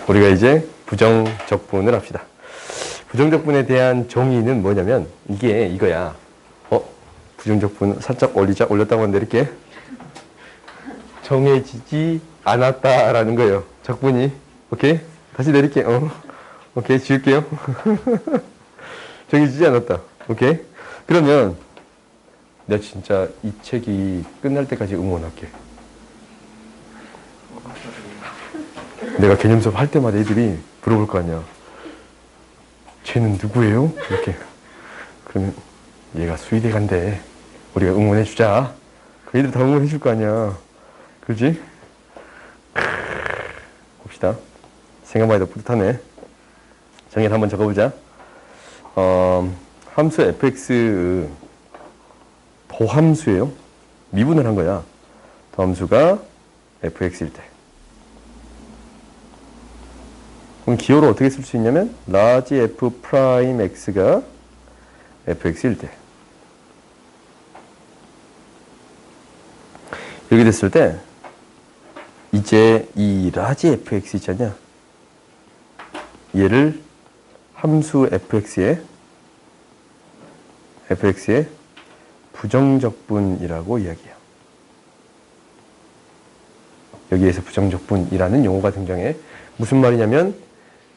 우리가 이제 부정적분을 합시다. 부정적분에 대한 정의는 뭐냐면 이게 이거야. 부정적분 살짝 올렸다고 하는데 이렇게 정해지지 않았다라는 거예요. 적분이. 오케이? 다시 내릴게요. 오케이, 지울게요. 정해지지 않았다. 오케이? 그러면 내가 진짜 이 책이 끝날 때까지 응원할게. 내가 개념 수업 할 때마다 애들이 물어볼 거 아니야. 쟤는 누구예요? 이렇게. 그러면 얘가 수의대 간대. 우리가 응원해주자. 그 애들 다 응원해줄 거 아니야. 그렇지? 봅시다. 생각만 해도 뿌듯하네. 정의를 한번 적어보자. 함수 fx 도함수예요. 미분을 한 거야. 도함수가 fx일 때. 그럼 기호로 어떻게 쓸 수 있냐면 라지 f 프라임 x가 fx일 때. 이렇게 됐을 때 이제 이 라지 fx 있잖냐. 얘를 함수 fx의 부정적분이라고 이야기해요. 여기에서 부정적분이라는 용어가 등장해. 무슨 말이냐면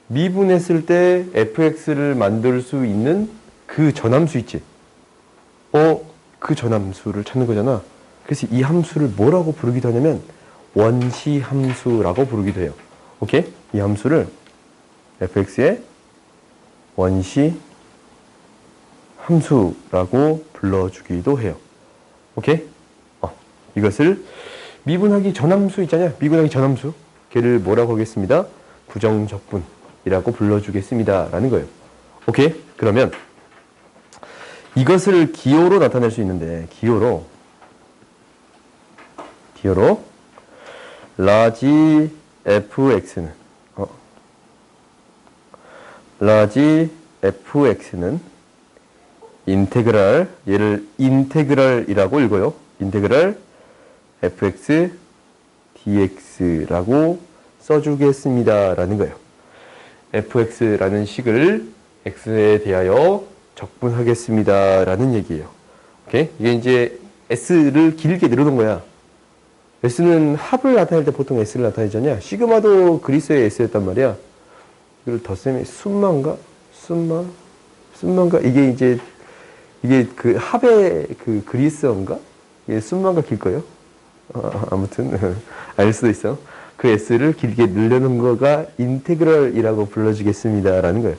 미분했을 때 fx를 만들 수 있는 그 전함수 있지. 그 전함수를 찾는 거잖아. 그래서 이 함수를 뭐라고 부르기도 하냐면 원시함수라고 부르기도 해요. 오케이? 이 함수를 fx의 원시 함수라고 불러주기도 해요. 오케이? 이것을 미분하기 전함수 있잖아요. 미분하기 전함수. 걔를 뭐라고 하겠습니다? 부정적분이라고 불러주겠습니다. 라는 거예요. 오케이? 그러면 이것을 기호로 나타낼 수 있는데 기호로 라지 fx는 인테그랄, 얘를 인테그랄이라고 읽어요. 인테그랄 fx dx라고 써주겠습니다. 라는 거예요. fx라는 식을 x에 대하여 적분하겠습니다. 라는 얘기예요. 오케이? 이게 이제 s를 길게 늘어놓은 거야. s는 합을 나타낼 때 보통 s를 나타내잖냐. 시그마도 그리스어의 s였단 말이야. 이걸 덧셈에 순마인가? 순마인가? 이게 그 합의 그 그리스어인가? 이게 순마인가 길 거예요. 아무튼 알 수도 있어. 그 s를 길게 늘려놓은 거가 인테그럴이라고 불러주겠습니다. 라는 거예요.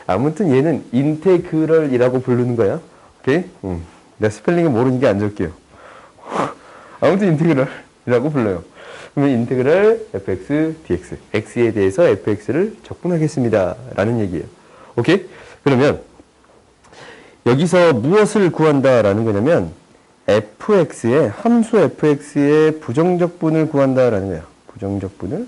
아무튼 얘는 인테그럴이라고 부르는 거야. 오케이? 내가 스펠링을 모르는 게 안 좋을게요. 아무튼 인테그럴이라고 불러요. 그러면 인테그럴 fx dx, x에 대해서 fx를 적분하겠습니다. 라는 얘기예요. 오케이? 그러면 여기서 무엇을 구한다라는 거냐면 fx의 함수 fx의 부정적분을 구한다라는 거야. 부정적분을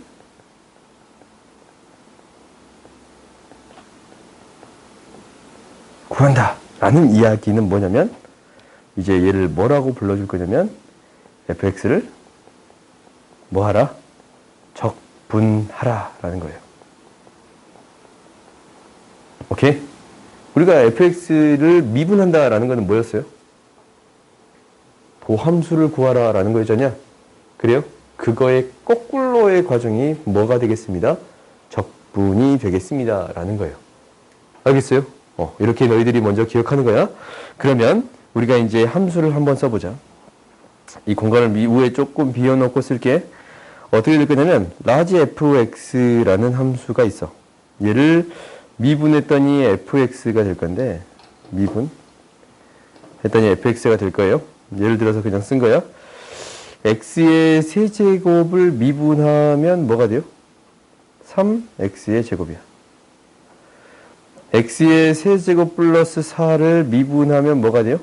구한다라는 이야기는 뭐냐면 이제 얘를 뭐라고 불러줄 거냐면 fx를 뭐하라? 적분하라라는 거예요. 오케이? 우리가 fx를 미분한다라는 거는 뭐였어요? 도함수를 구하라라는 거였잖냐? 그래요? 그거의 거꾸로의 과정이 뭐가 되겠습니다? 적분이 되겠습니다. 라는 거예요. 알겠어요? 이렇게 너희들이 먼저 기억하는 거야. 그러면 우리가 이제 함수를 한번 써보자. 이 공간을 위에 조금 비워놓고 쓸게. 어떻게 될 거냐면 라지 fx라는 함수가 있어. 얘를 미분했더니 fx가 될 건데 미분 했더니 fx가 될 거예요. 예를 들어서 그냥 쓴 거야. x의 세제곱을 미분하면 뭐가 돼요? 3x의 제곱이야. x의 세제곱 플러스 4를 미분하면 뭐가 돼요?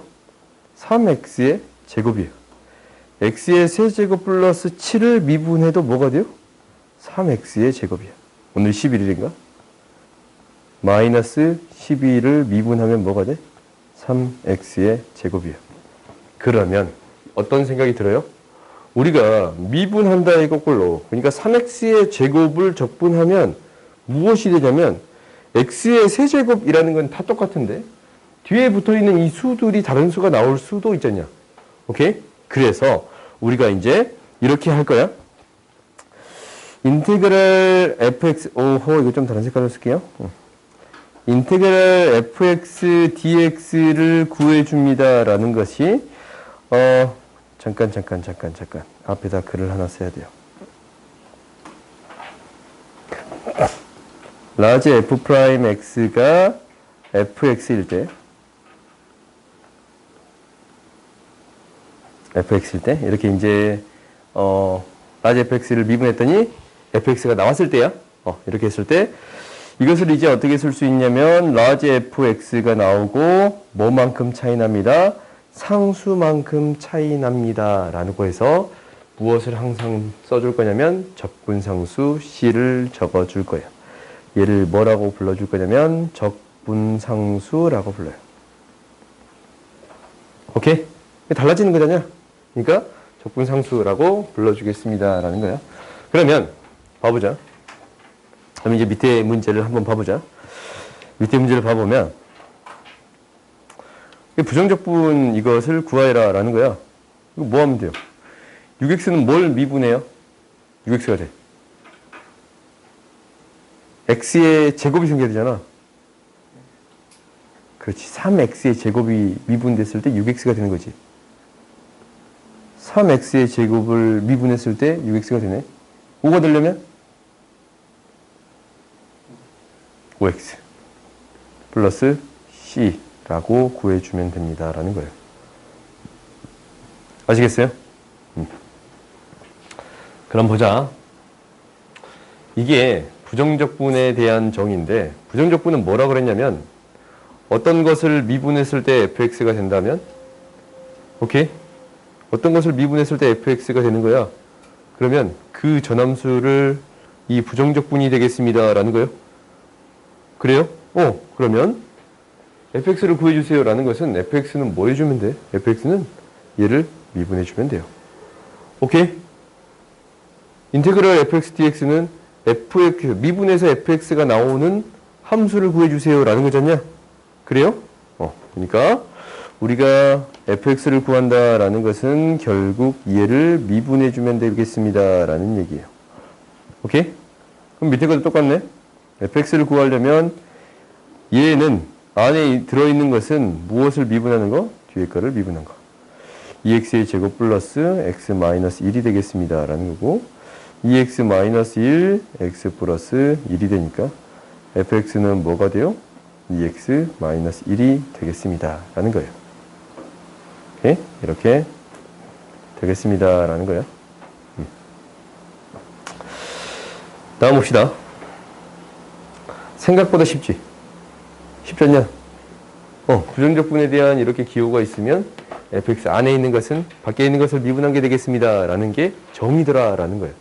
3x의 제곱이에요. x의 세제곱 플러스 7을 미분해도 뭐가 돼요? 3x의 제곱이야. 오늘 11일인가? 마이너스 12를 미분하면 뭐가 돼? 3x의 제곱이야. 그러면 어떤 생각이 들어요? 우리가 미분한다의 거꾸로, 그러니까 3x의 제곱을 적분하면 무엇이 되냐면 x의 세제곱이라는 건 다 똑같은데 뒤에 붙어있는 이 수들이 다른 수가 나올 수도 있잖냐. 오케이? 그래서 우리가 이제 이렇게 할 거야. 인테그랄 fx, 오호, 이거 좀 다른 색깔로 쓸게요. 인테그랄 fx dx를 구해줍니다. 라는 것이, 잠깐. 앞에다 글을 하나 써야 돼요. 라지 f'x가 fx일 때, 이렇게 이제, 라지 fx를 미분했더니 fx가 나왔을 때야. 이렇게 했을 때, 이것을 이제 어떻게 쓸 수 있냐면, 라지 fx가 나오고, 뭐만큼 차이 납니다? 상수만큼 차이 납니다. 라고 해서, 무엇을 항상 써줄 거냐면, 적분상수 c를 적어줄 거예요. 얘를 뭐라고 불러줄 거냐면, 적분상수라고 불러요. 오케이? 달라지는 거잖아. 그러니까, 적분상수라고 불러주겠습니다. 라는 거야. 그러면, 봐보자. 그럼 이제 밑에 문제를 한번 봐보자. 밑에 문제를 봐보면, 부정적분 이것을 구하여라 라는 거야. 이거 뭐 하면 돼요? 6x는 뭘 미분해요? 6x가 돼. x의 제곱이 생겨야 되잖아. 그렇지. 3x의 제곱이 미분됐을 때 6x가 되는 거지. 3x의 제곱을 미분했을 때 6x가 되네. 5가 되려면 5x 플러스 c라고 구해주면 됩니다. 라는 거예요. 아시겠어요? 그럼 보자. 이게 부정적분에 대한 정의인데, 부정적분은 뭐라 그랬냐면, 어떤 것을 미분했을 때 fx가 된다면, 오케이? 어떤 것을 미분했을 때 fx가 되는 거야. 그러면 그 전함수를 이 부정적분이 되겠습니다. 라는 거예요. 그래요? 그러면 fx를 구해주세요. 라는 것은 fx는 뭐 해주면 돼? fx는 얘를 미분해주면 돼요. 오케이? 인테그랄 fx dx는 미분해서 fx가 나오는 함수를 구해주세요. 라는 거잖냐? 그래요? 그러니까 우리가 fx를 구한다라는 것은 결국 얘를 미분해주면 되겠습니다. 라는 얘기예요. 오케이? 그럼 밑에 것도 똑같네. fx를 구하려면 얘는 안에 들어있는 것은 무엇을 미분하는 거? 뒤에 거를 미분한 거. 2x의 제곱 플러스 x 마이너스 1이 되겠습니다. 라는 거고 2x 마이너스 1, x 플러스 1이 되니까 fx는 뭐가 돼요? 2x 마이너스 1이 되겠습니다. 라는 거예요. 오케이? 이렇게 되겠습니다. 라는 거예요. 다음 봅시다. 생각보다 쉽지? 쉽지 않냐? 부정적분에 대한 이렇게 기호가 있으면 fx 안에 있는 것은 밖에 있는 것을 미분한 게 되겠습니다. 라는 게 정의더라. 라는 거예요.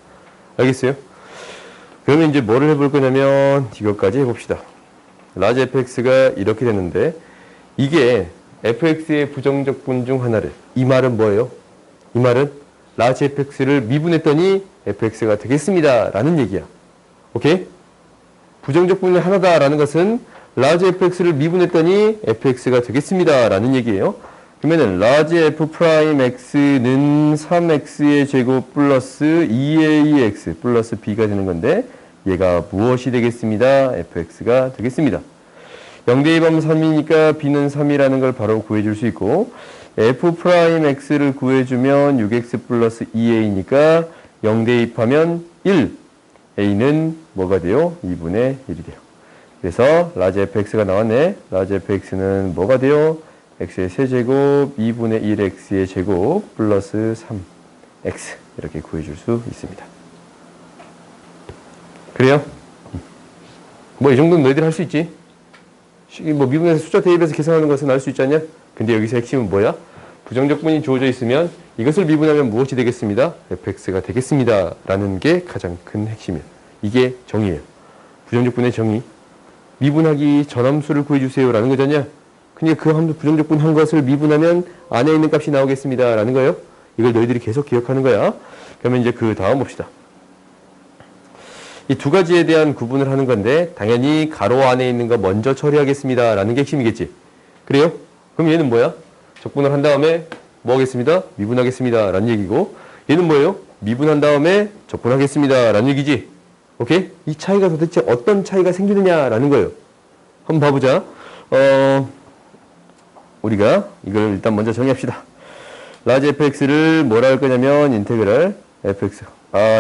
알겠어요? 그러면 이제 뭐를 해볼 거냐면 이것까지 해봅시다. 라지 fx가 이렇게 됐는데 이게 fx의 부정적분 중 하나를, 이 말은 뭐예요? 이 말은 라지 fx를 미분했더니 fx가 되겠습니다. 라는 얘기야. 오케이? 부정적분이 하나다 라는 것은 라지 fx를 미분했더니 fx가 되겠습니다. 라는 얘기예요. 그러면은 라지 f'x는 3x의 제곱 플러스 2ax 플러스 b가 되는 건데 얘가 무엇이 되겠습니다? fx가 되겠습니다. 0대 2하면 3이니까 b는 3이라는 걸 바로 구해줄 수 있고 f'x를 구해주면 6x 플러스 2a니까 0대 2하면 1 a는 뭐가 돼요? 2분의 1이 돼요. 그래서 라지 fx가 나왔네. 라지 fx는 뭐가 돼요? x의 세제곱 2분의 1x의 제곱 플러스 3x 이렇게 구해줄 수 있습니다. 그래요? 뭐 이 정도는 너희들 할 수 있지? 뭐 미분해서 숫자 대입해서 계산하는 것은 알 수 있지 않냐? 근데 여기서 핵심은 뭐야? 부정적분이 주어져 있으면 이것을 미분하면 무엇이 되겠습니다? fx가 되겠습니다. 라는 게 가장 큰 핵심이에요. 이게 정의예요. 부정적분의 정의. 미분하기 전함수를 구해주세요. 라는 거잖냐? 그러니까 그 함수 부정적분 한 것을 미분하면 안에 있는 값이 나오겠습니다. 라는 거예요. 이걸 너희들이 계속 기억하는 거야. 그러면 이제 그 다음 봅시다. 이 두 가지에 대한 구분을 하는 건데 당연히 가로 안에 있는 거 먼저 처리하겠습니다 라는 게 핵심이겠지. 그래요? 그럼 얘는 뭐야? 적분을 한 다음에 뭐 하겠습니다? 미분하겠습니다 라는 얘기고, 얘는 뭐예요? 미분한 다음에 적분하겠습니다 라는 얘기지. 오케이? 이 차이가 도대체 어떤 차이가 생기느냐 라는 거예요. 한번 봐보자. 우리가 이걸 일단 먼저 정의합시다. 라지 fx를 뭐라 할 거냐면 인테그랄 fx.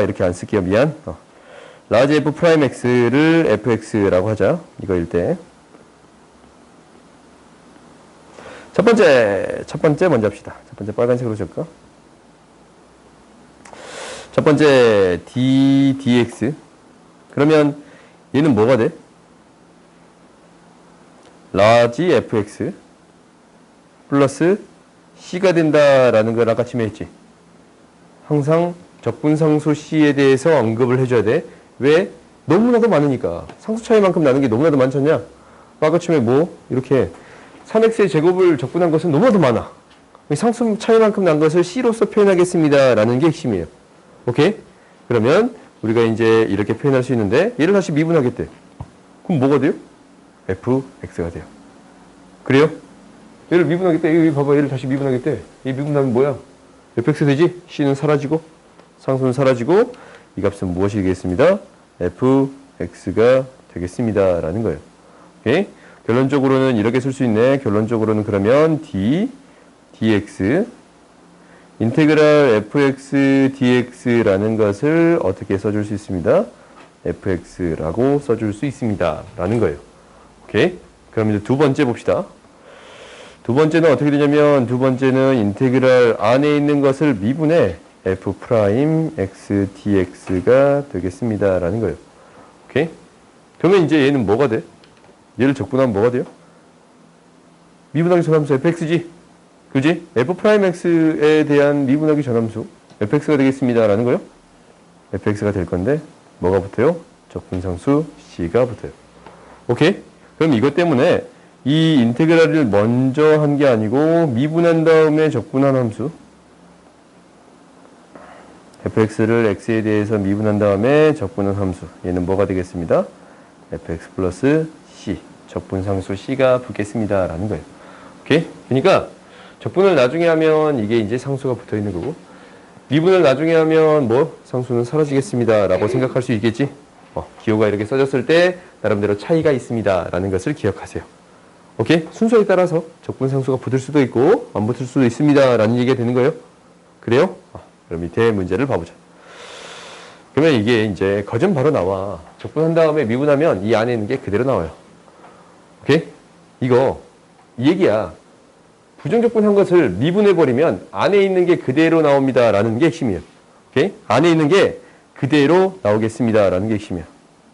이렇게 안 쓸게요. 미안. 라지 f 프라임 x를 fx라고 하자. 이거일 때. 첫 번째 먼저 합시다. 첫 번째 빨간색으로 적을까? 첫 번째 dx. 그러면 얘는 뭐가 돼? 라지 fx 플러스 c가 된다라는 걸 아까 치매했지. 항상 적분상수 c에 대해서 언급을 해줘야 돼. 왜? 너무나도 많으니까. 상수 차이만큼 나는 게 너무나도 많잖냐? 아까 치매 이렇게 3x의 제곱을 적분한 것은 너무나도 많아. 상수 차이만큼 난 것을 c로서 표현하겠습니다 라는 게 핵심이에요. 오케이? 그러면 우리가 이제 이렇게 표현할 수 있는데 얘를 다시 미분하겠대. 그럼 뭐가 돼요? fx가 돼요. 그래요? 얘를 미분하겠대. 여기 봐봐. 얘를 다시 미분하겠대. 얘 미분하면 뭐야? fx 되지? c는 사라지고 상수는 사라지고 이 값은 무엇이 되겠습니다? fx가 되겠습니다 라는 거예요. 오케이? 결론적으로는 이렇게 쓸 수 있네. 결론적으로는 그러면 dx 인테그랄 fx dx라는 것을 어떻게 써줄 수 있습니다? fx라고 써줄 수 있습니다 라는 거예요. 오케이? 그럼 이제 두 번째 봅시다. 두 번째는 어떻게 되냐면 두 번째는 인테그랄 안에 있는 것을 미분해 f 프라임 x dx가 되겠습니다 라는 거예요. 오케이? 그러면 이제 얘는 뭐가 돼? 얘를 적분하면 뭐가 돼요? 미분하기 전함수 fx지? 그지? f 프라임 x에 대한 미분하기 전함수 fx가 되겠습니다 라는 거예요. fx가 될 건데 뭐가 붙어요? 적분상수 c가 붙어요. 오케이? 그럼 이것 때문에 이 인테그랄을 먼저 한 게 아니고 미분한 다음에 적분한 함수 fx를 x에 대해서 미분한 다음에 적분한 함수 얘는 뭐가 되겠습니다? fx 플러스 c 적분상수 c가 붙겠습니다 라는 거예요. 오케이? 그러니까 적분을 나중에 하면 이게 이제 상수가 붙어 있는 거고 미분을 나중에 하면 상수는 사라지겠습니다 라고 생각할 수 있겠지? 기호가 이렇게 써졌을 때 나름대로 차이가 있습니다 라는 것을 기억하세요. 오케이? 순서에 따라서 적분상수가 붙을 수도 있고 안 붙을 수도 있습니다 라는 얘기가 되는 거예요. 그래요? 그럼 밑에 문제를 봐보자. 그러면 이게 이제 거점 바로 나와. 적분한 다음에 미분하면 이 안에 있는 게 그대로 나와요. 오케이? 이 얘기야. 부정적분한 것을 미분해버리면 안에 있는 게 그대로 나옵니다 라는 게 핵심이에요. 오케이? 안에 있는 게 그대로 나오겠습니다 라는 게 핵심이에요.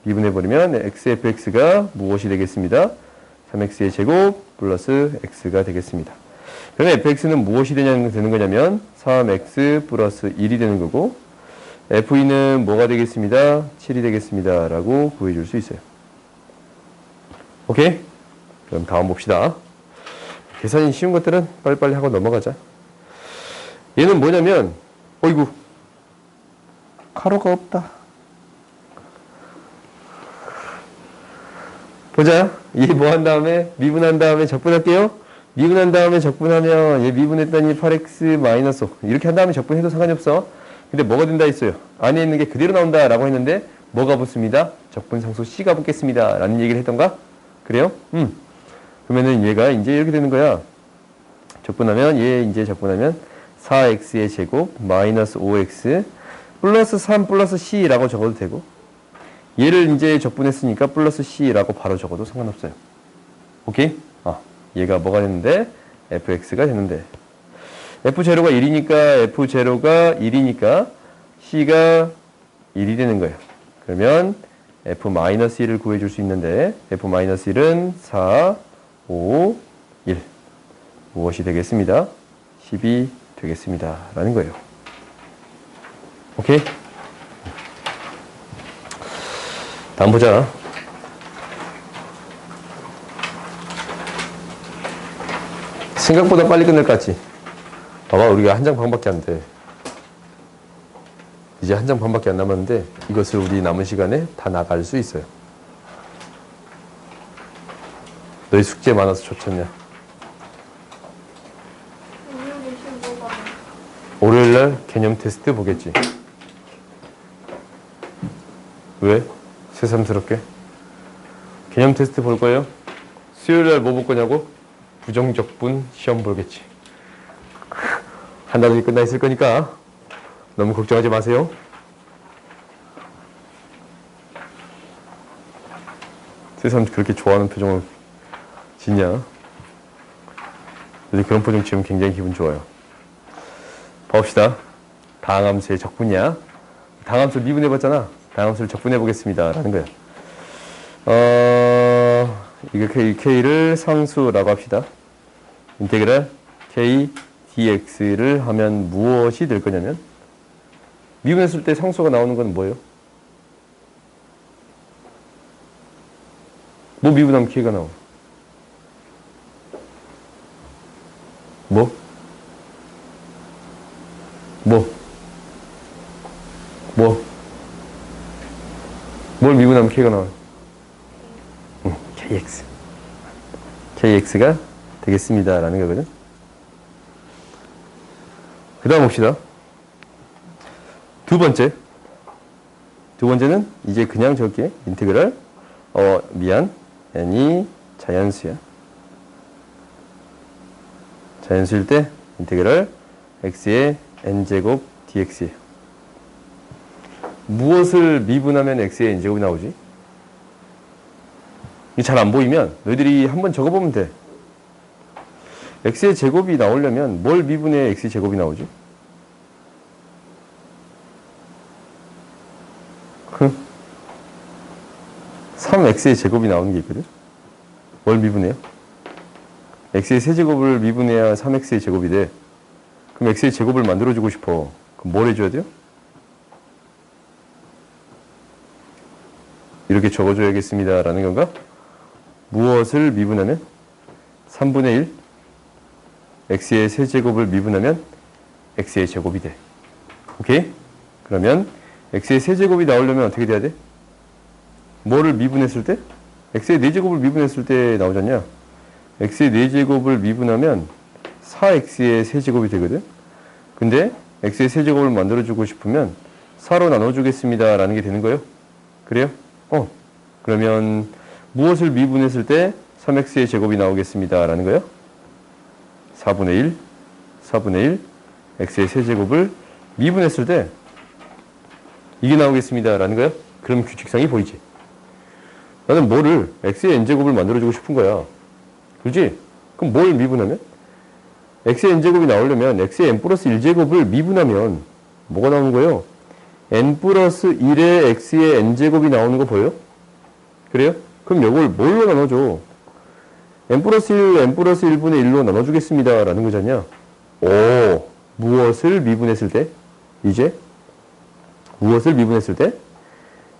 미분해버리면 xfx가 무엇이 되겠습니다? 3x의 제곱 플러스 x가 되겠습니다. 그러면 fx는 무엇이 되는 거냐면 3x 플러스 1이 되는 거고 f는 뭐가 되겠습니다? 7이 되겠습니다 라고 구해줄 수 있어요. 오케이? 그럼 다음 봅시다. 계산이 쉬운 것들은 빨리빨리 하고 넘어가자. 얘는 뭐냐면 어이구 가로가 없다. 보자. 얘 뭐 한 다음에 미분한 다음에 적분할게요. 미분한 다음에 적분하면 얘 미분했더니 8x-5 이렇게 한 다음에 적분해도 상관이 없어. 근데 뭐가 된다 했어요? 안에 있는 게 그대로 나온다 라고 했는데 뭐가 붙습니다? 적분상수 c가 붙겠습니다 라는 얘기를 했던가? 그래요? 그러면은 얘가 이제 이렇게 되는 거야. 적분하면 얘 이제 적분하면 4x의 제곱 마이너스 5x 플러스 3 플러스 c라고 적어도 되고 얘를 이제 적분했으니까 플러스 c라고 바로 적어도 상관없어요. 오케이? 얘가 뭐가 되는데? fx가 되는데 f0가 1이니까 f0가 1이니까 c가 1이 되는 거예요. 그러면 f-1을 구해줄 수 있는데 f-1은 4, 5, 1 무엇이 되겠습니다? 10이 되겠습니다 라는 거예요. 오케이? 다음 보자. 생각보다 빨리 끝날 것 같지? 봐봐, 우리가 한 장 반밖에 안 돼. 이제 한 장 반밖에 안 남았는데 이것을 우리 남은 시간에 다 나갈 수 있어요. 너희 숙제 많아서 좋겠냐? 월요일날 개념 테스트 보겠지. 왜? 새삼스럽게. 개념 테스트 볼 거예요? 수요일날 뭐 볼 거냐고? 부정적분 시험 보겠지. 한 달이 끝나 있을 거니까 너무 걱정하지 마세요. 새삼 그렇게 좋아하는 표정을 짓냐? 근데 그런 표정 지으면 굉장히 기분 좋아요. 봅시다. 다항함수의 적분이야. 다항함수를 미분해봤잖아. 다항함수를 적분해보겠습니다. 라는 거야. 이거 K를 상수라고 합시다. 인테그랄 K dx를 하면 무엇이 될 거냐면 미분했을 때 상수가 나오는 건 뭐예요? 뭐 미분하면 K가 나와? 뭐? 뭘 미분하면 K가 나와요? KX. KX가 되겠습니다. 라는 거거든. 그 다음 봅시다. 두 번째는 이제 그냥 적게 인테그랄, n이 자연수야. 자연수일 때 인테그랄 x의 n제곱 dx예요. 무엇을 미분하면 x의 n제곱이 나오지? 이게 잘 안 보이면 너희들이 한번 적어보면 돼. x의 제곱이 나오려면 뭘 미분해야 x의 제곱이 나오지? 3x의 제곱이 나오는 게 있거든? 뭘 미분해요? x의 세제곱을 미분해야 3x의 제곱이 돼. 그럼 x의 제곱을 만들어주고 싶어. 그럼 뭘 해줘야 돼요? 이렇게 적어줘야겠습니다. 라는 건가? 무엇을 미분하면? 3분의 1 x의 세제곱을 미분하면 x의 제곱이 돼. 오케이? 그러면 x의 세제곱이 나오려면 어떻게 돼야 돼? 뭐를 미분했을 때? x의 4제곱을 미분했을 때 나오잖냐? x의 4제곱을 미분하면 4x의 세제곱이 되거든? 근데 x의 세제곱을 만들어주고 싶으면 4로 나눠주겠습니다. 라는 게 되는 거예요. 그래요? 그러면 무엇을 미분했을 때 3x의 제곱이 나오겠습니다. 라는 거예요? 4분의 1 x의 세제곱을 미분했을 때 이게 나오겠습니다. 라는 거예요? 그럼 규칙상이 보이지? 나는 뭐를 x의 n제곱을 만들어주고 싶은 거야. 그렇지? 그럼 뭘 미분하면? x의 n제곱이 나오려면 x의 n 플러스 1제곱을 미분하면 뭐가 나오는 거예요? n 플러스 1의 x의 n제곱이 나오는 거 보여요? 그래요? 그럼 이걸 뭘로 나눠줘? n 플러스 1, n 플러스 1분의 1로 나눠주겠습니다. 라는 거잖냐? 오, 무엇을 미분했을 때? 이제 무엇을 미분했을 때?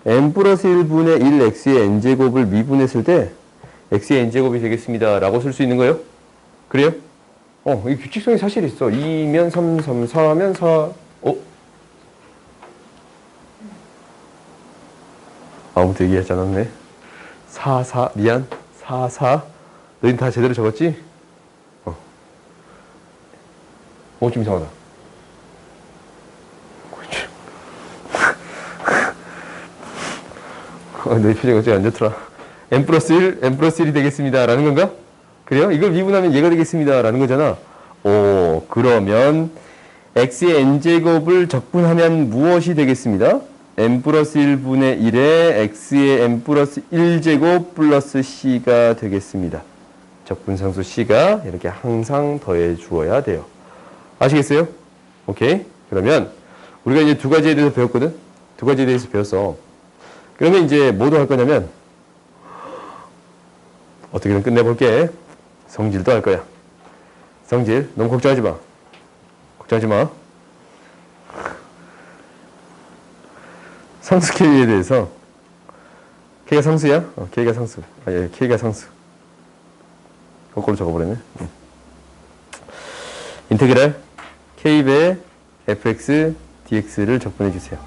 n 플러스 1분의 1 x의 n제곱을 미분했을 때 x의 n제곱이 되겠습니다. 라고 쓸 수 있는 거예요? 그래요? 이 규칙성이 사실 있어. 2면 3, 3, 4면 4. 아무도 얘기하지 않았네. 4, 4, 미안. 4, 4. 너희는 다 제대로 적었지? 좀 이상하다. 너희 표정이 어째 안 좋더라. n 플러스 1, n 플러스 1이 되겠습니다. 라는 건가? 그래요? 이걸 미분하면 얘가 되겠습니다. 라는 거잖아. 그러면 x의 n제곱을 적분하면 무엇이 되겠습니다? n 플러스 1분의 1에 x의 n 플러스 1제곱 플러스 c가 되겠습니다. 적분상수 c가 이렇게 항상 더해 주어야 돼요. 아시겠어요? 오케이? 그러면 우리가 이제 두 가지에 대해서 배웠거든? 두 가지에 대해서 배웠어. 그러면 이제 뭐도 할 거냐면 어떻게든 끝내볼게. 성질도 할 거야. 성질 너무 걱정하지 마. 걱정하지 마. 상수 K에 대해서 K가 상수야? K가 상수. K가 상수. 거꾸로 적어버렸네. 인테그랄 K배 fx dx를 적분해 주세요.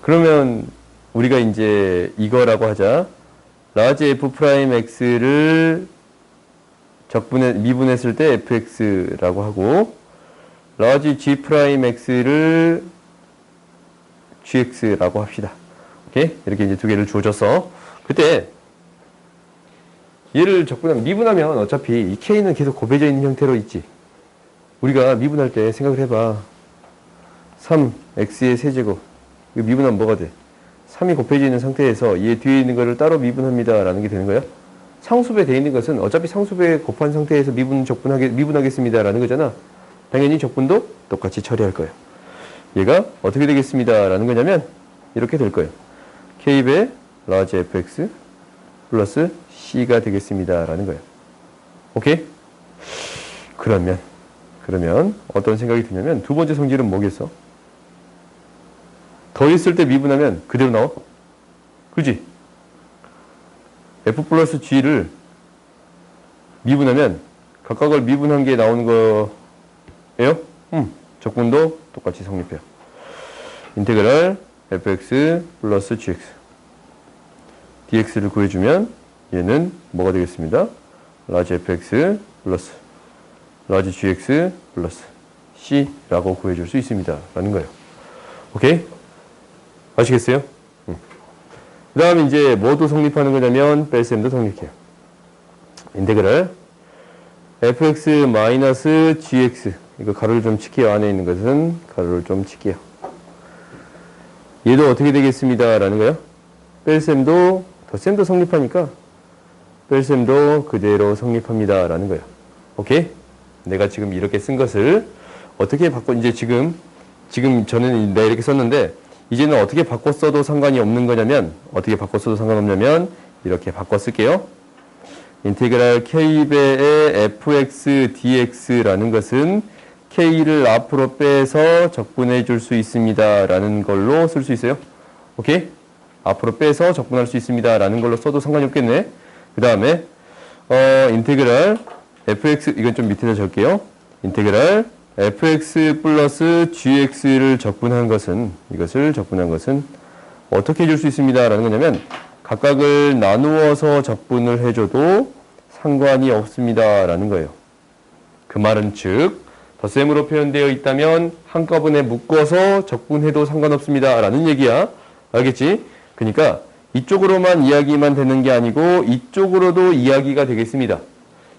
그러면 우리가 이제 이거라고 하자. 라지 f'x를 미분했을 때 fx라고 하고, 라지 g'x를 gx라고 합시다. 오케이? 이렇게 이제 두 개를 주어져서, 그때 얘를 미분하면 어차피 이 k는 계속 곱해져 있는 형태로 있지. 우리가 미분할 때 생각을 해봐. 3x의 세제곱. 이거 미분하면 뭐가 돼? 3이 곱해져 있는 상태에서 얘 뒤에 있는 거를 따로 미분합니다. 라는 게 되는 거야. 상수배 돼 있는 것은 어차피 상수배 곱한 상태에서 미분하겠습니다. 라는 거잖아. 당연히 적분도 똑같이 처리할 거예요. 얘가 어떻게 되겠습니다. 라는 거냐면 이렇게 될 거예요. k배 라지 fx 플러스 c가 되겠습니다. 라는 거예요. 오케이? 그러면 어떤 생각이 드냐면 두 번째 성질은 뭐겠어? 더했을 때 미분하면 그대로 나와? 그지? f 플러스 g를 미분하면 각각을 미분한 게 나오는 거예요? 적분도 똑같이 성립해요. 인테그랄 fx 플러스 gx dx를 구해주면 얘는 뭐가 되겠습니다? 라지 fx 플러스 라지 gx 플러스 c라고 구해줄 수 있습니다. 라는 거예요. 오케이? 아시겠어요? 그 다음에 이제 뭐도 성립하는 거냐면 뺄셈도 성립해요. 인테그랄 fx 마이너스 gx 이거 가로를 좀 칠게요. 안에 있는 것은 가로를 좀 칠게요. 얘도 어떻게 되겠습니다. 라는 거예요. 뺄셈도 덧셈도 성립하니까 뺄셈도 그대로 성립합니다. 라는 거예요. 오케이? 내가 지금 이렇게 쓴 것을 어떻게 바꿔 이제 지금 저는 내가 이렇게 썼는데 이제는 어떻게 바꿔 써도 상관이 없는 거냐면 어떻게 바꿔 써도 상관없냐면 이렇게 바꿔 쓸게요. 인테그랄 k배의 fx dx라는 것은 k를 앞으로 빼서 적분해 줄 수 있습니다. 라는 걸로 쓸 수 있어요. 오케이? 앞으로 빼서 적분할 수 있습니다. 라는 걸로 써도 상관이 없겠네. 그 다음에 인테그랄 fx 이건 좀 밑에다 적을게요. 인테그랄 fx 플러스 gx를 적분한 것은 이것을 적분한 것은 어떻게 해줄 수 있습니다. 라는 거냐면 각각을 나누어서 적분을 해줘도 상관이 없습니다. 라는 거예요. 그 말은 즉 덧셈으로 표현되어 있다면 한꺼번에 묶어서 적분해도 상관없습니다. 라는 얘기야. 알겠지? 그러니까 이쪽으로만 이야기만 되는 게 아니고 이쪽으로도 이야기가 되겠습니다.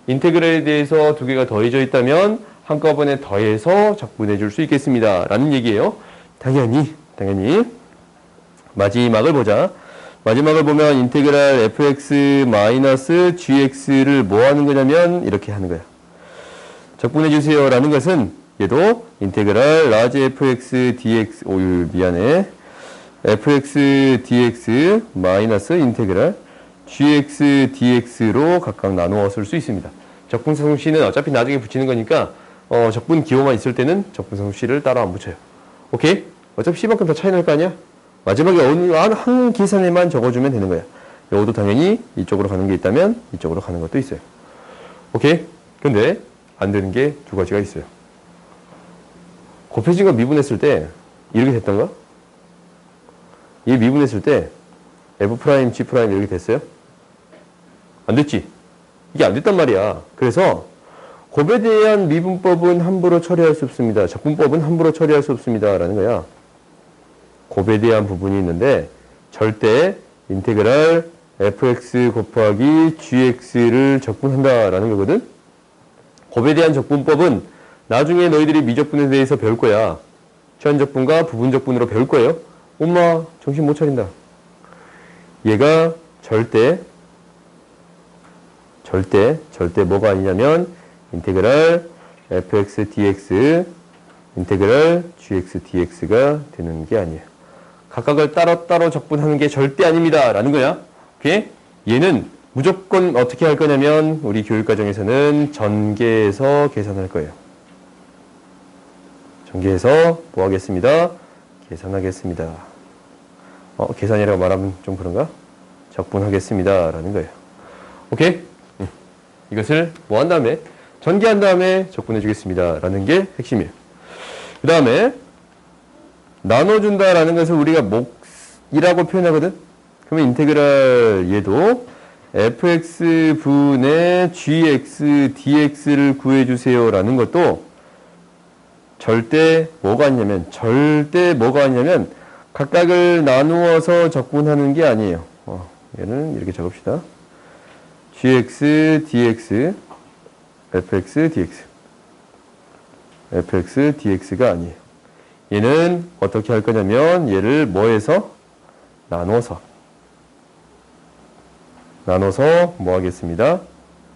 인테그랄에 대해서 두 개가 더해져 있다면 한꺼번에 더해서 적분해 줄 수 있겠습니다. 라는 얘기예요. 당연히 마지막을 보자. 마지막을 보면 인테그랄 fx 마이너스 gx를 뭐 하는 거냐면 이렇게 하는 거야. 적분해 주세요. 라는 것은 얘도 인테그랄 라지 fx dx 미안해. fx dx 마이너스 인테그랄 gx dx로 각각 나누어 쓸 수 있습니다. 적분성씨는 어차피 나중에 붙이는 거니까 적분 기호만 있을 때는 적분성씨를 따로 안 붙여요. 오케이? 어차피 C만큼 더 차이 날 거 아니야? 마지막에 어느 한 계산에만 적어주면 되는 거야. 요것도 당연히 이쪽으로 가는 게 있다면 이쪽으로 가는 것도 있어요. 오케이? 근데 안 되는 게 두 가지가 있어요. 곱해진 거 미분했을 때 이렇게 됐던가? 얘 미분했을 때 F', G' 이렇게 됐어요? 안 됐지? 이게 안 됐단 말이야. 그래서 곱에 대한 미분법은 함부로 처리할 수 없습니다. 적분법은 함부로 처리할 수 없습니다. 라는 거야. 곱에 대한 부분이 있는데 절대 인테그랄 fx 곱하기 gx를 적분한다 라는 거거든. 곱에 대한 적분법은 나중에 너희들이 미적분에 대해서 배울 거야. 최한적분과 부분적분으로 배울 거예요. 엄마 정신 못 차린다. 얘가 절대 뭐가 아니냐면 인테그랄 fx dx 인테그랄 gx dx가 되는 게 아니에요. 각각을 따로따로 적분하는 게 절대 아닙니다. 라는 거야. 오케이? 얘는 무조건 어떻게 할 거냐면 우리 교육과정에서는 전개해서 계산할 거예요. 전개해서 뭐 하겠습니다? 계산하겠습니다. 계산이라고 말하면 좀 그런가? 적분하겠습니다. 라는 거예요. 오케이? 이것을 뭐 한 다음에 전개한 다음에 적분해 주겠습니다. 라는 게 핵심이에요. 그 다음에 나눠준다 라는 것을 우리가 이라고 표현하거든. 그러면 인테그랄 얘도 fx분의 gx dx를 구해주세요 라는 것도 절대 뭐가 아니냐면 각각을 나누어서 적분하는 게 아니에요. 얘는 이렇게 적읍시다. gx dx fx dx가 아니에요. 얘는 어떻게 할 거냐면 얘를 뭐해서 나눠서 뭐 하겠습니다?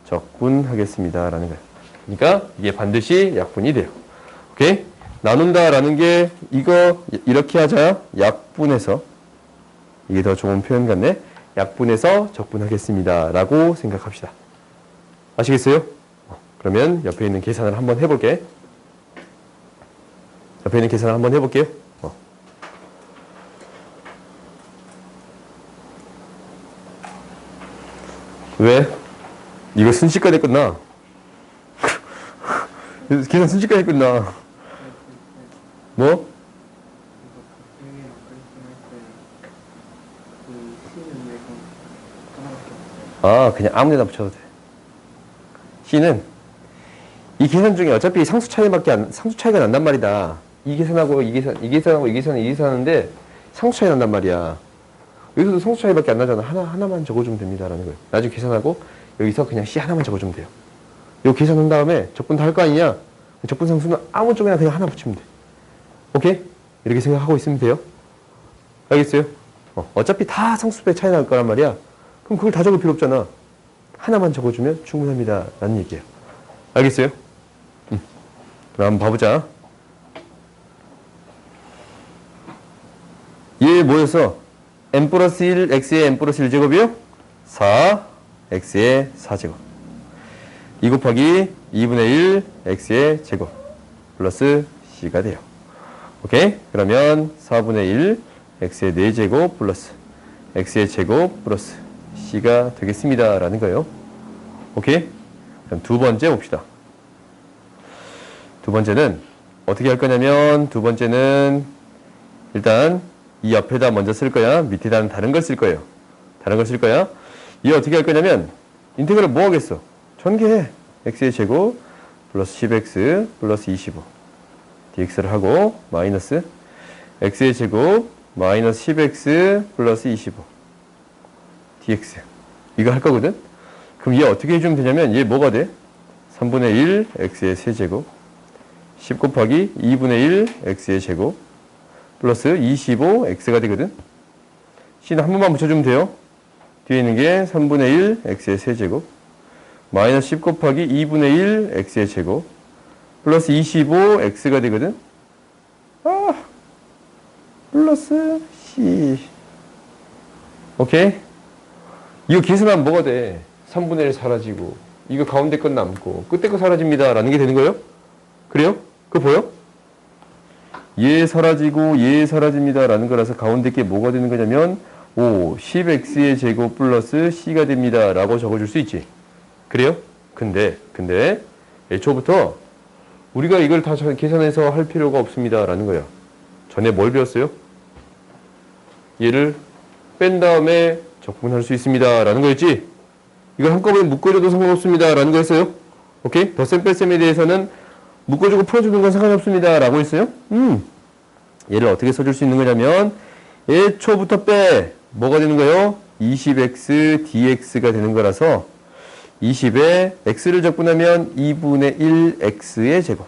적분하겠습니다 라는 거예요. 그러니까 이게 반드시 약분이 돼요. 오케이? 나눈다라는 게 이거 이렇게 하자. 약분해서, 이게 더 좋은 표현 같네. 약분해서 적분하겠습니다 라고 생각합시다. 아시겠어요? 그러면 옆에 있는 계산을 한번 해볼게. 해볼게요. 왜? 이거 순식간에 끝나. 계산 순식간에 끝나. 뭐? 그냥 아무 데나 붙여도 돼. C는 이 계산 중에 어차피 상수 차이가 난단 말이다. 이 계산하고 이 계산하는데 상수 차이 난단 말이야. 여기서도 상수 차이밖에 안 나잖아. 하나만 적어주면 됩니다라는 거예요. 나중에 계산하고 여기서 그냥 C 하나만 적어주면 돼요. 요 계산한 다음에 적분 다 할 거 아니냐? 적분 상수는 아무 쪽이나 그냥 하나 붙이면 돼. 오케이? 이렇게 생각하고 있으면 돼요. 알겠어요? 어차피 다 상수배 차이 날 거란 말이야. 그럼 그걸 다 적을 필요 없잖아. 하나만 적어주면 충분합니다 라는 얘기예요. 알겠어요? 그럼 한번 봐보자. 얘 뭐였어? n 플러스 1 x의 n 플러스 1제곱이요? 4 x의 4제곱 2 곱하기 2분의 1 x의 제곱 플러스 c가 돼요. 오케이? 그러면 4분의 1 x의 4제곱 플러스 x의 제곱 플러스 c가 되겠습니다 라는 거예요. 오케이? 그럼 두 번째 봅시다. 두 번째는 어떻게 할 거냐면, 두 번째는 일단 이 옆에다 먼저 쓸 거야. 밑에다는 다른 걸 쓸 거예요. 이 어떻게 할 거냐면 인테그랄 뭐 하겠어? 전개해. x의 제곱 플러스 10x 플러스 25 dx를 하고 마이너스 x의 제곱 마이너스 10x 플러스 25 dx 이거 할 거거든. 그럼 얘 어떻게 해주면 되냐면 얘 뭐가 돼? 3분의 1 x의 세제곱 10 곱하기 2분의 1 x의 제곱 플러스 25 x가 되거든. c는 한 번만 붙여주면 돼요. 뒤에 있는 게 3분의 1 x의 세제곱 마이너스 10 곱하기 2분의 1 x의 제곱 플러스 25 x가 되거든. 플러스 c. 오케이? 이거 계산하면 뭐가 돼? 3분의 1 사라지고 이거 가운데 건 남고 끝에 거 사라집니다 라는 게 되는 거예요? 그래요? 그거 보여? 얘 사라지고 얘 사라집니다 라는 거라서 가운데 게 뭐가 되는 거냐면 10x의 제곱 플러스 c가 됩니다 라고 적어줄 수 있지. 그래요? 근데 애초부터 우리가 이걸 다 계산해서 할 필요가 없습니다 라는 거야. 전에 뭘 배웠어요? 얘를 뺀 다음에 적분할 수 있습니다 라는 거였지. 이걸 한꺼번에 묶어줘도 상관없습니다 라는 거였어요. 오케이? 덧셈 뺄셈에 대해서는 묶어주고 풀어주는 건 상관없습니다 라고 했어요. 얘를 어떻게 써줄 수 있는 거냐면 애초부터 빼 뭐가 되는 거예요? 20x dx가 되는 거라서 20에 x를 적분하면 2분의 1 x의 제곱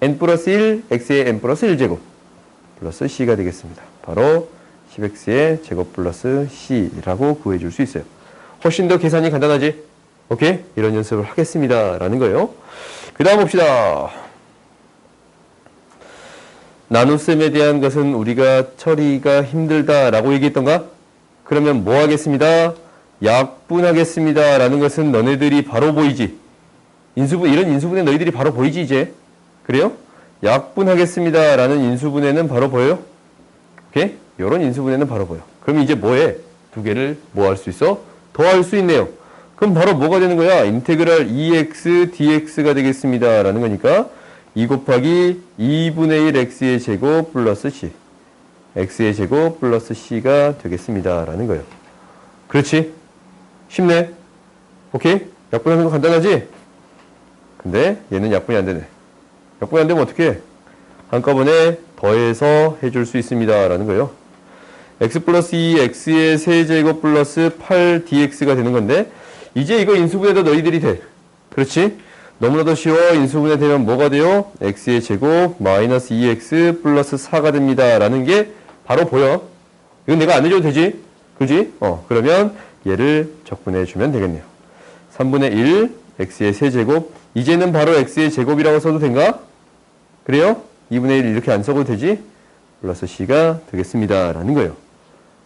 n 플러스 1 x의 n 플러스 1제곱 플러스 c가 되겠습니다. 바로 10x의 제곱 플러스 c라고 구해줄 수 있어요. 훨씬 더 계산이 간단하지? 오케이? 이런 연습을 하겠습니다 라는 거예요. 그 다음 봅시다. 나눗셈에 대한 것은 우리가 처리가 힘들다라고 얘기했던가? 그러면 뭐 하겠습니다? 약분하겠습니다 라는 것은 너네들이 바로 보이지? 이런 인수분해 너희들이 바로 보이지 이제? 그래요? 약분하겠습니다 라는 인수분해는 바로 보여요? 오케이? 이런 인수분해는 바로 보여. 그럼 이제 뭐해? 두 개를 뭐 할 수 있어? 더할 수 있네요. 그럼 바로 뭐가 되는 거야? 인테그랄 2x dx가 되겠습니다 라는 거니까 2 곱하기 2분의 1 x의 제곱 플러스 c x의 제곱 플러스 c가 되겠습니다. 라는 거예요. 그렇지? 쉽네? 오케이? 약분하는 거 간단하지? 근데 얘는 약분이 안 되네. 약분이 안 되면 어떻게 해? 한꺼번에 더해서 해줄 수 있습니다. 라는 거예요. x 플러스 2 x의 세제곱 플러스 8dx가 되는 건데 이제 이거 인수분해도 너희들이 돼. 그렇지? 너무나도 쉬워. 인수분해 되면 뭐가 돼요? x의 제곱 마이너스 2x 플러스 4가 됩니다. 라는 게 바로 보여. 이건 내가 안 해줘도 되지? 그지? 그러면 얘를 적분해 주면 되겠네요. 3분의 1 x의 세제곱. 이제는 바로 x의 제곱이라고 써도 된가? 그래요? 2분의 1 이렇게 안 써도 되지? 플러스 c가 되겠습니다. 라는 거예요.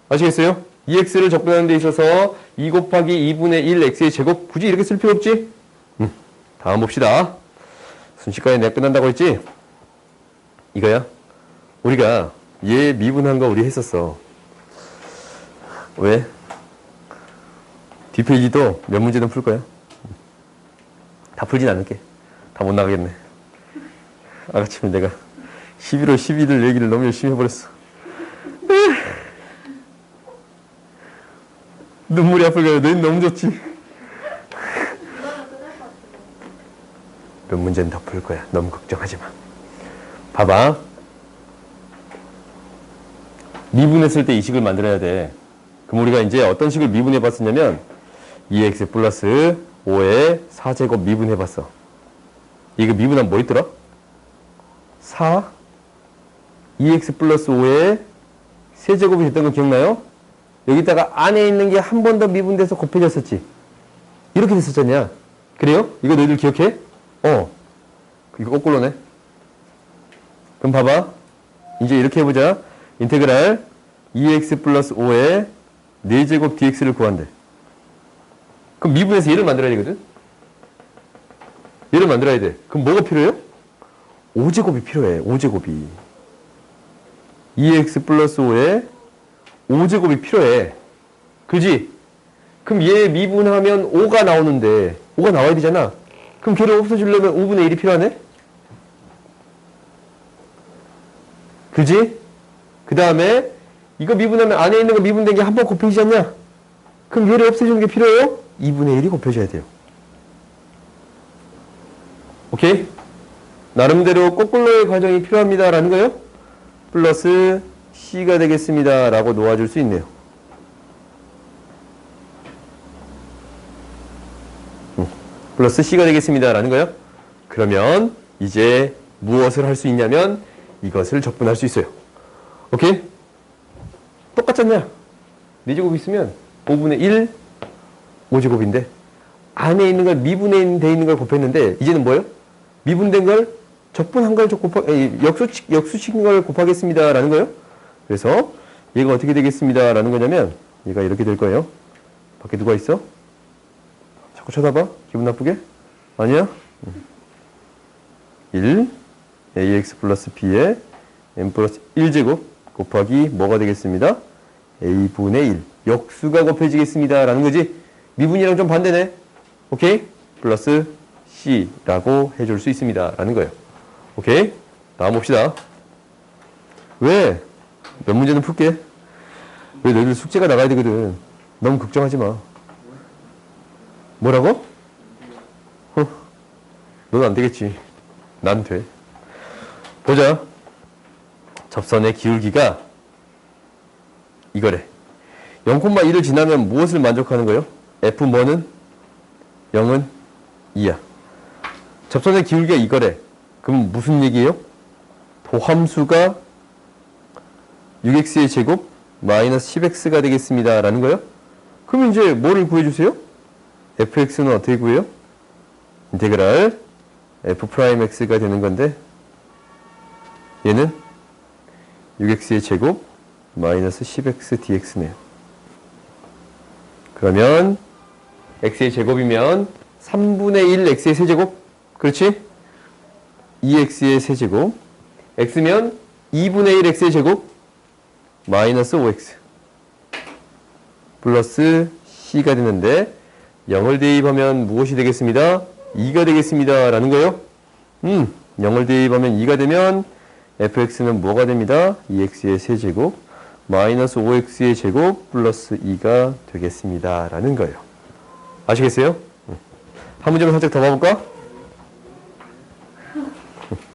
아시겠어요? 2x를 적분하는 데 있어서 2 곱하기 2분의 1 x의 제곱 굳이 이렇게 쓸 필요 없지? 다음 봅시다. 순식간에 내가 끝난다고 했지? 이거야. 우리가 얘 미분한 거 우리 했었어. 왜? 뒷페이지도 몇 문제는 풀 거야. 다 풀진 않을게. 다 못 나가겠네. 아까쯤에 내가 11월 11일 얘기를 너무 열심히 해버렸어. 눈물이 앞을 가요. 너희는 너무 좋지. 몇 문제는 더 풀 거야. 너무 걱정하지 마. 봐봐. 미분했을 때 이 식을 만들어야 돼. 그럼 우리가 이제 어떤 식을 미분해 봤었냐면 2x 플러스 5의 4제곱 미분해 봤어. 이거 미분하면 뭐 있더라? 4 2x 플러스 5의 세제곱이 됐던 거 기억나요? 여기다가 안에 있는 게 한 번 더 미분돼서 곱해졌었지. 이렇게 됐었잖냐. 그래요? 이거 너희들 기억해? 이거 거꾸로네. 그럼 봐봐. 이제 이렇게 해보자. 인테그랄 2x 플러스 5의 4제곱 dx를 구한대. 그럼 미분해서 얘를 만들어야 되거든? 얘를 만들어야 돼. 그럼 뭐가 필요해요? 5제곱이 필요해. 5제곱이. 2x 플러스 5의 5제곱이 필요해. 그지? 그럼 얘 미분하면 5가 나오는데 5가 나와야 되잖아. 그럼 걔를 없애주려면 5분의 1이 필요하네? 그지? 그 다음에 이거 미분하면 안에 있는 거 미분된 게 한 번 곱해지지 않냐? 그럼 얘를 없애주는 게 필요해요? 2분의 1이 곱해져야 돼요. 오케이? 나름대로 거꾸로의 과정이 필요합니다. 라는 거예요? 플러스 c가 되겠습니다. 라고 놓아줄 수 있네요. 플러스 c가 되겠습니다. 라는 거예요. 그러면 이제 무엇을 할 수 있냐면 이것을 적분할 수 있어요. 오케이? 똑같잖냐? 4제곱 있으면 5분의 1 5제곱인데 안에 있는 걸 미분돼 있는 걸 곱했는데 이제는 뭐예요? 미분된 걸 적분한 걸 역수치킨 걸 곱하겠습니다. 라는 거예요. 그래서 얘가 어떻게 되겠습니다. 라는 거냐면 얘가 이렇게 될 거예요. 밖에 누가 있어? 자꾸 쳐다봐? 기분 나쁘게? 아니야? 1 ax 플러스 b에 m 플러스 1제곱 곱하기 뭐가 되겠습니다? a분의 1 역수가 곱해지겠습니다. 라는 거지. 미분이랑 좀 반대네. 오케이? 플러스 c라고 해줄 수 있습니다. 라는 거예요. 오케이? 다음 봅시다. 왜? 몇 문제는 풀게. 왜 너희들 숙제가 나가야 되거든. 너무 걱정하지 마. 뭐라고? 넌 안 되겠지. 난 돼. 보자. 접선의 기울기가 이거래. 0,1을 지나면 무엇을 만족하는 거예요? F 뭐는? 0은 2야. 접선의 기울기가 이거래. 그럼 무슨 얘기예요? 도함수가 6x의 제곱 마이너스 10x가 되겠습니다. 라는 거예요? 그럼 이제 뭐를 구해주세요? fx는 어떻게 구해요? 인테그랄 f'x가 되는 건데 얘는 6x의 제곱 마이너스 10x dx네요. 그러면 x의 제곱이면 3분의 1 x의 세제곱 그렇지? 2x의 세제곱 x면 2분의 1 x의 제곱 마이너스 5x 플러스 c가 되는데 0을 대입하면 무엇이 되겠습니다? 2가 되겠습니다. 라는 거예요. 0을 대입하면 2가 되면 fx는 뭐가 됩니다? 2x의 세제곱 마이너스 5x의 제곱 플러스 2가 되겠습니다. 라는 거예요. 아시겠어요? 한 문제만 살짝 더 봐볼까?